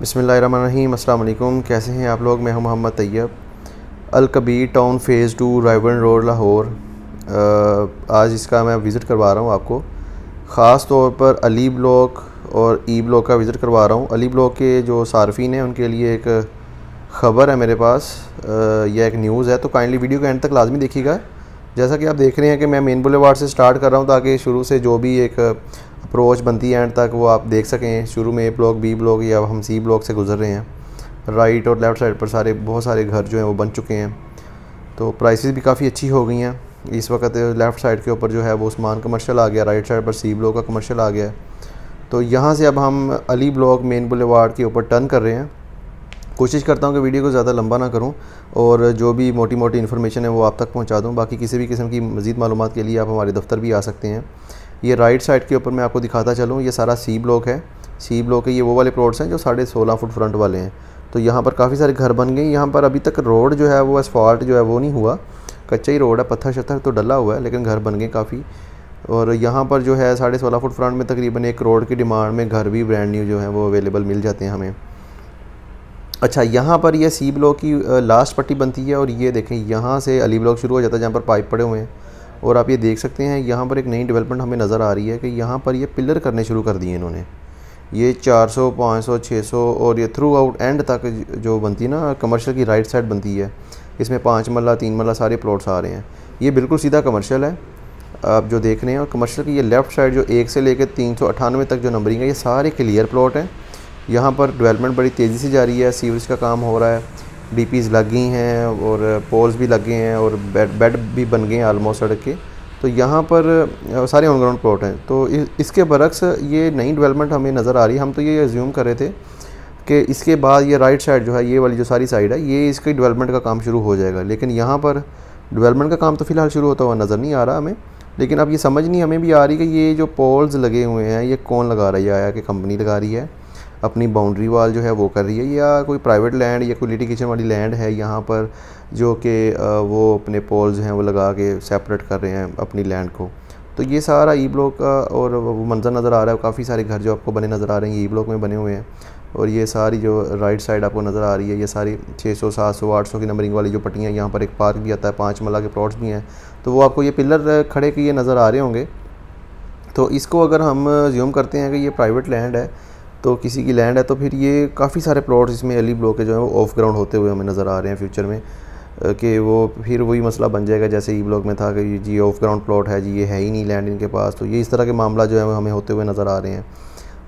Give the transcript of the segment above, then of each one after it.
बिस्मिल्लाहिर्रहमानिर्रहीम। अस्सलाम वालेकुम। कैसे हैं आप लोग? मैं हूं Mohammad Tayyab. Al Kabir town phase 2 Rayburn road Lahore. आज इसका मैं विज़िट करवा रहा हूं आपको। ख़ास तौर पर अली ब्लॉक और ई ब्लॉक का विज़िट करवा रहा हूं। अली ब्लॉक के जो सार्फिन हैं उनके लिए एक ख़बर है मेरे पास, यह एक न्यूज़ है, तो काइंडली वीडियो के एंड तक लाजमी देखिएगा। जैसा कि आप देख रहे हैं कि मैं मेन बुलेवार्ड से स्टार्ट कर रहा हूं ताकि शुरू से जो भी एक अप्रोच बनती है एंड तक वो आप देख सकें। शुरू में ए ब्लॉक, बी ब्लॉक या हम सी ब्लॉक से गुजर रहे हैं। राइट और लेफ़्ट साइड पर बहुत सारे घर जो हैं वो बन चुके हैं, तो प्राइसेस भी काफ़ी अच्छी हो गई हैं। इस वक्त लेफ़्ट साइड के ऊपर जो है वो उस्मान कमर्शियल आ गया, राइट साइड पर सी ब्लॉक का कमर्शियल आ गया। तो यहाँ से अब हम अली ब्लॉक मेन बुलेवार्ड के ऊपर टर्न कर रहे हैं। कोशिश करता हूँ कि वीडियो को ज़्यादा लंबा ना करूँ और जो भी मोटी मोटी इन्फॉर्मेशन है वो आप तक पहुँचा दूँ। बाकी किसी भी किस्म की मज़ीद मालूमात के लिए आप हमारे दफ्तर भी आ सकते हैं। ये राइट साइड के ऊपर मैं आपको दिखाता चलूँ, ये सारा सी ब्लॉक है। सी ब्लॉक के ये वो वाले प्लॉट्स हैं जो 16.5 फुट फ्रंट वाले हैं। तो यहाँ पर काफ़ी सारे घर बन गए। यहाँ पर अभी तक रोड जो है वो एसफाल्ट जो है वो नहीं हुआ, कच्चा ही रोड है, पत्थर शत्थर तो डला हुआ है, लेकिन घर बन गए काफ़ी। और यहाँ पर जो है 16.5 फुट फ्रंट में तकरीबन 1 करोड़ की डिमांड में घर भी ब्रांड न्यू जो है वो अवेलेबल मिल जाते हैं हमें। अच्छा, यहाँ पर ये सी ब्लॉक की लास्ट पट्टी बनती है और ये देखें यहाँ से अली ब्लॉक शुरू हो जाता है जहाँ पर पाइप पड़े हुए हैं। और आप ये देख सकते हैं यहाँ पर एक नई डेवलपमेंट हमें नज़र आ रही है कि यहाँ पर ये पिलर करने शुरू कर दिए इन्होंने। ये 400, 500, 600 और ये थ्रू आउट एंड तक जो बनती है ना कमर्शियल की राइट साइड बनती है, इसमें 5 मरला 3 मरला सारे प्लॉट्स आ रहे हैं। ये बिल्कुल सीधा कमर्शियल है आप जो देख रहे हैं। और कमर्शियल की ये लेफ़्ट साइड जो 1 से लेकर 398 तक जो नंबरिंग है, ये सारे क्लियर प्लॉट हैं। यहाँ पर डेवलपमेंट बड़ी तेज़ी से जारी है, सीवरेज का काम हो रहा है, डीपीज़ लग गई हैं और पोल्स भी लग गए हैं और बेड भी बन गए हैं आलमोस्ट सड़क के। तो यहाँ पर सारे ऑन ग्राउंड प्लॉट हैं। तो इसके बरक्स ये नई डेवलपमेंट हमें नज़र आ रही है। हम तो ये अज्यूम कर रहे थे कि इसके बाद ये राइट साइड जो है, ये वाली जो सारी साइड है, ये इसकी डेवलपमेंट का काम शुरू हो जाएगा। लेकिन यहाँ पर डेवलपमेंट का काम तो फ़िलहाल शुरू होता हुआ नज़र नहीं आ रहा हमें। लेकिन अब ये समझ नहीं हमें भी आ रही कि ये जो पोल्स लगे हुए हैं ये कौन लगा रहा है, या कि कंपनी लगा रही है, अपनी बाउंड्री वाल जो है वो कर रही है, या कोई प्राइवेट लैंड या कोई लिटिगेशन वाली लैंड है यहाँ पर जो कि वो अपने पोल्स हैं वो लगा के सेपरेट कर रहे हैं अपनी लैंड को। तो ये सारा ई ब्लॉक का और वो मंजर नज़र आ रहा है। काफ़ी सारे घर जो आपको बने नज़र आ रहे हैं ये ई ब्लॉक में बने हुए हैं। और ये सारी जो राइट साइड आपको नज़र आ रही है, ये सारी 600, 700, 800 की नंबरिंग वाली जो पट्टियाँ, यहाँ पर एक पार्क भी आता है, 5 मरला के प्लॉट्स भी हैं। तो वो आपको ये पिलर खड़े किए नज़र आ रहे होंगे। तो इसको अगर हम ज्यूम करते हैं कि ये प्राइवेट लैंड है, तो किसी की लैंड है, तो फिर ये काफ़ी सारे प्लॉट्स इसमें अली ब्लॉक के जो है वो ऑफ ग्राउंड होते हुए हमें नज़र आ रहे हैं फ्यूचर में। कि वो फिर वही मसला बन जाएगा जैसे ई ब्लॉक में था कि जी ऑफ ग्राउंड प्लॉट है जी, ये है ही नहीं लैंड इनके पास। तो ये इस तरह के मामला जो है वो हमें होते हुए नज़र आ रहे हैं।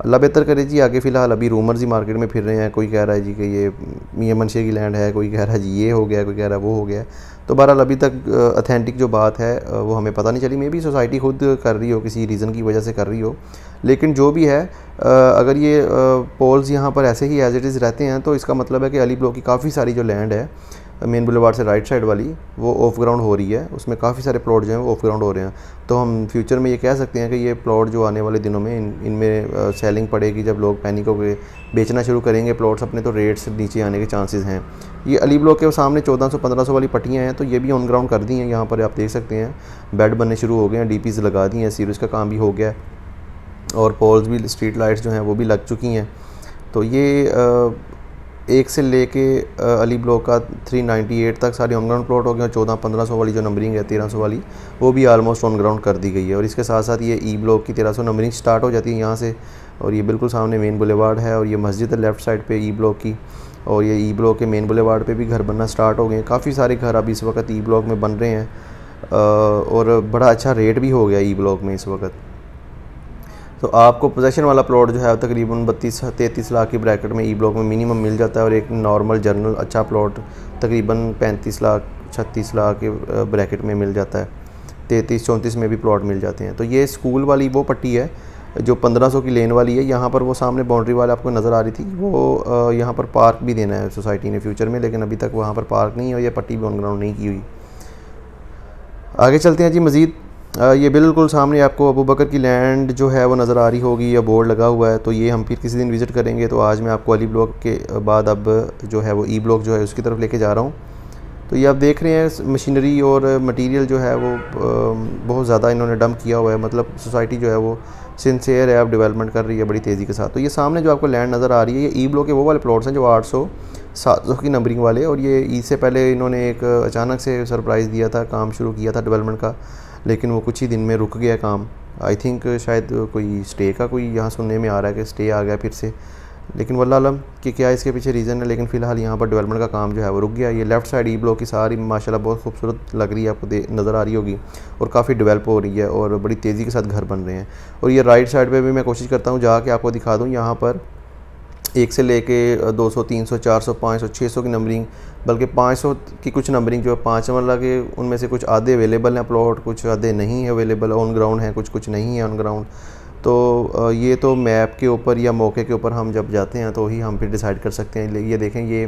अल्लाह बेहतर करे जी आगे। फ़िलहाल अभी रूमर्स ही मार्केट में फिर रहे हैं। कोई कह रहा है जी कि ये मियां मनशे की लैंड है, कोई कह रहा है जी ये हो गया, कोई कह रहा है वो हो गया। तो बहरहाल अभी तक अथेंटिक जो बात है वो हमें पता नहीं चली। मे भी सोसाइटी खुद कर रही हो, किसी रीज़न की वजह से कर रही हो। लेकिन जो भी है, अगर ये पोल्स यहाँ पर ऐसे ही एज इट इज़ रहते हैं तो इसका मतलब है कि अली ब्लॉक की काफ़ी सारी जो लैंड है मेन बुलेवार्ड से राइट साइड वाली, वो ऑफ ग्राउंड हो रही है। उसमें काफ़ी सारे प्लॉट जो हैं वो ऑफ ग्राउंड हो रहे हैं। तो हम फ्यूचर में ये कह सकते हैं कि ये प्लॉट जो आने वाले दिनों में इनमें सेलिंग पड़ेगी। जब लोग पैनिक होकर बेचना शुरू करेंगे प्लॉट्स अपने, तो रेट्स नीचे आने के चांसेस हैं। ये अली ब्लॉक के सामने 1400-1500 वाली पट्टियाँ हैं, तो ये भी ऑन ग्राउंड कर दी हैं। यहाँ पर आप देख सकते हैं बेड बनने शुरू हो गए हैं, डीपीज़ लगा दी हैं, सीवरेज का काम भी हो गया है और पोल्स भी, स्ट्रीट लाइट्स जो हैं वो भी लग चुकी हैं। तो ये 1 से लेके अली ब्लॉक का 398 तक सारी ऑन ग्राउंड प्लॉट हो गए। 1400-1500 वाली जो नंबरिंग है, 1300 वाली, वो भी आलमोस्ट ऑन ग्राउंड कर दी गई है। और इसके साथ साथ ये ई ब्लॉक की 1300 नंबरिंग स्टार्ट हो जाती है यहाँ से। और ये बिल्कुल सामने मेन बुलेवार्ड है और ये मस्जिद है लेफ़्ट साइड पे ई ब्लॉक की। और ये ई ब्लॉक के मेन बुलेवार्ड पे भी घर बनना स्टार्ट हो गए। काफ़ी सारे घर अभी इस वक्त ई ब्लॉक में बन रहे हैं और बड़ा अच्छा रेट भी हो गया ई ब्लॉक में इस वक्त। तो आपको पोजेशन वाला प्लॉट जो है तकरीबन 32-33 लाख की ब्रैकेट में ई ब्लॉक में मिनिमम मिल जाता है। और एक नॉर्मल जर्नल अच्छा प्लॉट तकरीबन 35 लाख 36 लाख के ब्रैकेट में मिल जाता है। 33-34 में भी प्लॉट मिल जाते हैं। तो ये स्कूल वाली वो पट्टी है जो 1500 की लेन वाली है। यहाँ पर वो सामने बाउंड्री वाल आपको नज़र आ रही थी, वो यहाँ पर पार्क भी देना है सोसाइटी ने फ्यूचर में, लेकिन अभी तक वहाँ पर पार्क नहीं है और ये पट्टी भी ऑन ग्राउंड नहीं की हुई। आगे चलते हैं जी मज़ीद। ये बिल्कुल सामने आपको अबू बकर की लैंड जो है वो नज़र आ रही होगी, या बोर्ड लगा हुआ है। तो ये हम फिर किसी दिन विज़िट करेंगे। तो आज मैं आपको अली ब्लॉक के बाद अब जो है वो ई ब्लॉक जो है उसकी तरफ लेके जा रहा हूँ। तो ये आप देख रहे हैं मशीनरी और मटेरियल जो है वो बहुत ज़्यादा इन्होंने डंप किया हुआ है। मतलब सोसाइटी जो है वो सिंसियर है, अब डेवलपमेंट कर रही है बड़ी तेज़ी के साथ। तो ये सामने जो आपको लैंड नज़र आ रही है, ये ई ब्लॉक के वो वाले प्लॉट्स हैं जो 800 700 की नंबरिंग वाले, और ये ईद से पहले इन्होंने एक अचानक से सरप्राइज़ दिया था, काम शुरू किया था डेवलपमेंट का, लेकिन वो कुछ ही दिन में रुक गया काम। आई थिंक शायद कोई स्टे का कोई यहाँ सुनने में आ रहा है कि स्टे आ गया फिर से, लेकिन वल्लाह आलम कि क्या इसके पीछे रीज़न है। लेकिन फ़िलहाल यहाँ पर डेवलपमेंट का काम जो है वो रुक गया। ये लेफ़्ट साइड ई ब्लॉक की सारी माशाल्लाह बहुत खूबसूरत लग रही है, आपको नज़र आ रही होगी, और काफ़ी डेवलप हो रही है और बड़ी तेज़ी के साथ घर बन रहे हैं। और ये राइट साइड पे भी मैं कोशिश करता हूँ जाके आपको दिखा दूँ, यहाँ पर 1 से लेके 200 300 400 500 600 की नंबरिंग, बल्कि 500 की कुछ नंबरिंग जो है 5 मरला के, उनमें से कुछ आधे अवेलेबल हैं प्लॉट, कुछ आधे नहीं है अवेलेबल, ऑन ग्राउंड हैं, कुछ नहीं है ऑन ग्राउंड। तो ये तो मैप के ऊपर या मौके के ऊपर हम जब जाते हैं तो ही हम फिर डिसाइड कर सकते हैं। ये देखें, ये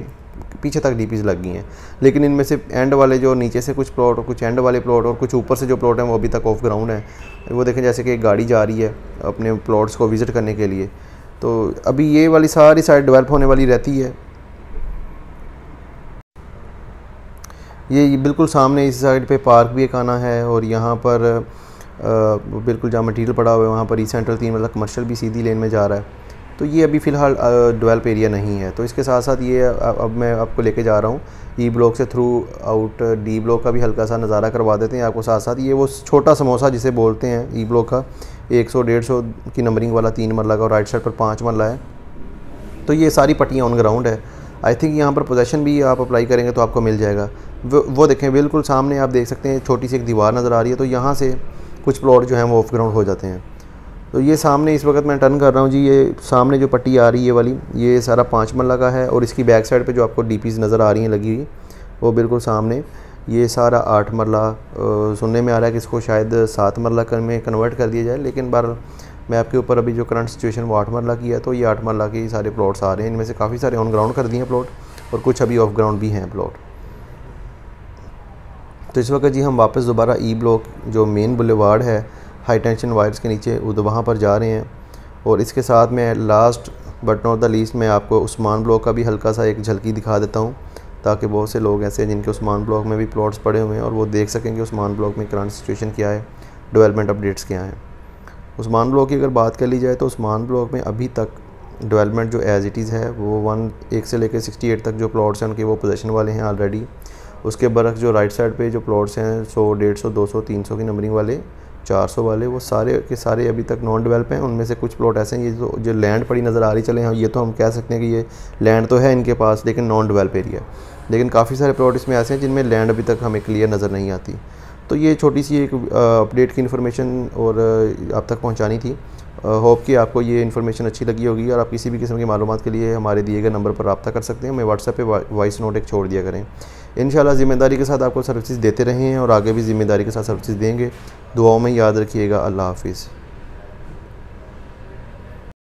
पीछे तक डीपीज़ लग गई हैं, लेकिन इनमें से एंड वाले जो नीचे से कुछ प्लॉट और कुछ एंड वाले प्लॉट और कुछ ऊपर से जो प्लॉट हैं वो अभी तक ऑफ ग्राउंड है। वो देखें जैसे कि एक गाड़ी जा रही है अपने प्लॉट्स को विज़िट करने के लिए। तो अभी ये वाली सारी साइड डेवलप होने वाली रहती है। ये बिल्कुल सामने इस साइड पे पार्क भी एक आना है, और यहाँ पर बिल्कुल जहाँ मटीरियल पड़ा हुआ है वहाँ पर ई सेंट्रल 3 मतलब कमर्शियल भी सीधी लेन में जा रहा है। तो ये अभी फ़िलहाल डेवलप एरिया नहीं है। तो इसके साथ साथ ये अब मैं आपको लेके जा रहा हूँ ई ब्लॉक से थ्रू आउट डी ब्लॉक का भी हल्का सा नज़ारा करवा देते हैं आपको साथ साथ। ये वो छोटा समोसा जिसे बोलते हैं ई ब्लॉक का, 100-150 की नंबरिंग वाला 3 मरला का, और राइट साइड पर 5 मरला है। तो ये सारी पट्टियाँ ऑन ग्राउंड है। आई थिंक यहाँ पर पोजेसन भी आप अप्लाई करेंगे तो आपको मिल जाएगा। वो देखें बिल्कुल सामने आप देख सकते हैं छोटी सी एक दीवार नज़र आ रही है, तो यहाँ से कुछ प्लॉट जो हैं वो ऑफ ग्राउंड हो जाते हैं। तो ये सामने इस वक्त मैं टर्न कर रहा हूँ जी, ये सामने जो पट्टी आ रही है वाली, ये सारा 5 मरला का है, और इसकी बैक साइड पे जो आपको डीपीज़ नज़र आ रही हैं लगी हुई, वो बिल्कुल सामने ये सारा 8 मरला। सुनने में आ रहा है कि इसको शायद 7 मरला में कन्वर्ट कर दिया जाए, लेकिन बार मैं आपके ऊपर अभी जो करंट सिचुएशन वो 8 मरला की है। तो ये 8 मरला के सारे प्लॉट्स आ रहे हैं, इनमें से काफ़ी सारे ऑन ग्राउंड कर दिए हैं प्लॉट, और कुछ अभी ऑफ ग्राउंड भी हैं प्लॉट। तो इस वक्त जी हम वापस दोबारा ई ब्लॉक जो मेन बुलेवार्ड है हाई टेंशन वायर्स के नीचे वहाँ पर जा रहे हैं। और इसके साथ में last but not the least मैं आपको उस्मान ब्लॉक का भी हल्का सा एक झलकी दिखा देता हूँ, ताकि बहुत से लोग ऐसे हैं जिनके उस्मान ब्लॉक में भी प्लॉट्स पड़े हुए हैं और वो देख सकेंगे उस्मान ब्लॉक में करंट सिचुएशन क्या है, डेवलपमेंट अपडेट्स क्या हैं। उस्मान ब्लॉक की अगर बात कर ली जाए तो उस्मान ब्लॉक में अभी तक डेवलपमेंट जो एज इट इज़ है वो 1 से लेकर 68 तक जो प्लॉट्स हैं उनके वो पोजीशन वाले हैं ऑलरेडी। उसके बरक्स जो राइट साइड पे जो प्लॉट्स हैं 100 150 200 300 की नंबरिंग वाले 400 वाले, वो सारे के सारे अभी तक नॉन डेवलप हैं। उनमें से कुछ प्लॉट ऐसे हैं ये जो लैंड पड़ी नज़र आ रही, चले हाँ ये तो हम कह सकते हैं कि ये लैंड तो है इनके पास, लेकिन नॉन डेवलप एरिया। लेकिन काफ़ी सारे प्लॉट इसमें ऐसे हैं जिनमें लैंड अभी तक हमें क्लियर नज़र नहीं आती। तो ये छोटी सी एक अपडेट की इन्फॉर्मेशन और आप तक पहुँचानी थी। होप कि आपको ये इन्फॉर्मेशन अच्छी लगी होगी, और आप किसी भी किस्म की मालूमात के लिए हमारे दिए गए नंबर पर रब्ता कर सकते हैं। मैं व्हाट्सएप पे वॉइस नोट एक छोड़ दिया करें। इंशाल्लाह ज़िम्मेदारी के साथ आपको सर्विसेज देते रहे हैं और आगे भी ज़िम्मेदारी के साथ सर्विसेज देंगे। दुआओं में याद रखिएगा। अल्लाह हाफिज़।